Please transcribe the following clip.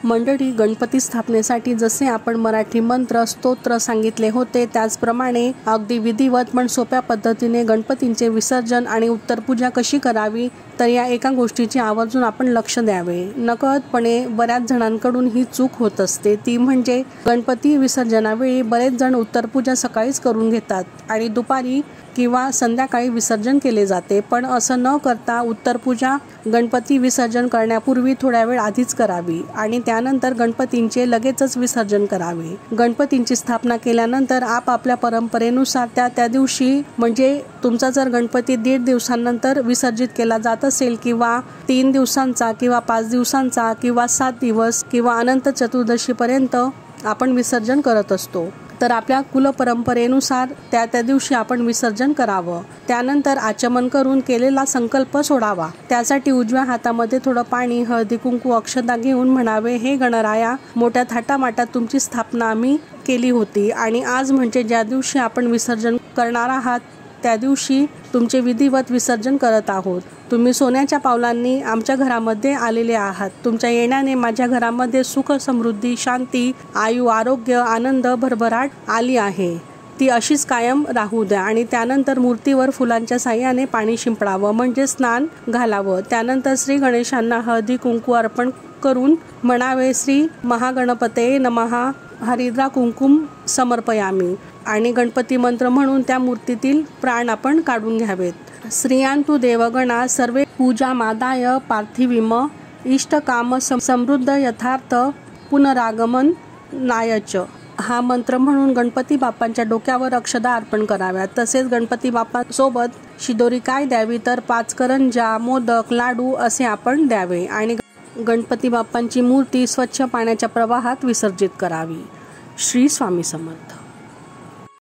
मंडळी, गणपती स्थापनेसाठी जसे आपण मराठी मंत्र स्तोत्र सांगितले होते त्याचप्रमाणे अगदी विधिवत पण सोप्या पद्धतीने गणपतींचे विसर्जन आणि उत्तरपूजा कशी करावी तर या एका गोष्टीची आवर्जून आपण लक्ष द्यावे। नकळतपणे बऱ्याच जणांकडून ही चूक होत असते, ती म्हणजे गणपती विसर्जनावेळी बरेच जण उत्तरपूजा सकाळीच करून घेतात आणि दुपारी किंवा संध्याकाळी विसर्जन केले जाते। पण असं न करता उत्तरपूजा गणपती विसर्जन करण्यापूर्वी थोड्या वेळ आधीच करावी आणि त्यानंतर गणपतींचे लगेचच विसर्जन करावे। गणपतींची स्थापना केल्यानंतर आपापल्या परंपरेनुसार त्या दिवशी म्हणजे तुमचा जर गणपती 1.5 दिवसांनंतर विसर्जित केला जात असेल किंवा 3 दिवसांचा किंवा 5 दिवसांचा किंवा 7 दिवस किंवा अनंत चतुर्दशीपर्यंत आपण विसर्जन करत असतो तर आपल्या कुलपरंपरेनुसार त्या दिवशी आपण विसर्जन करावं। त्यानंतर आचमन करून केलेला संकल्प सोडावा। त्यासाठी उजव्या हातामध्ये थोडं पाणी, हळदी कुंकू, अक्षता घेऊन म्हणावे, हे गणराया, मोठ्या थाटामाटात तुमची स्थापना आम्ही केली होती आणि आज म्हणजे ज्या दिवशी आपण विसर्जन करणार आहात त्या दिवशी तुमचे विधिवत विसर्जन करत आहोत। तुम्ही सोन्याच्या पावलांनी आमच्या घरामध्ये आलेले आहात। तुमच्या येण्याने माझ्या घरामध्ये सुख, समृद्धी, शांती, आयु, आरोग्य, आनंद, भरभराट आली आहे। ती अशीच कायम राहू द्या। आणि त्यानंतर मूर्तीवर फुलांच्या साह्याने पाणी शिंपडावं म्हणजे स्नान घालावं। त्यानंतर श्री गणेशांना हळदी कुंकू अर्पण करून म्हणावे, श्री महागणपते नमः, हरिद्रा कुंकुम समर्पयामी आणि गणपती मंत्र म्हणून त्या मूर्तीतील प्राण आपण काढून घ्यावेत। श्रियांतु देवगणा सर्वे पूजा मादाय पार्थिवीम इष्टकाम समृद्ध यथार्थ पुनरागमन नायच। हा मंत्र म्हणून गणपती बाप्पांच्या डोक्यावर अक्षदा अर्पण कराव्यात। तसेच गणपती बाप्पांसोबत शिदोरी काय द्यावी तर 5 करंजा, मोदक, लाडू असे आपण द्यावे आणि गणपती बाप्पांची मूर्ती स्वच्छ पाण्याच्या प्रवाहात विसर्जित करावी। श्री स्वामी समर्थ।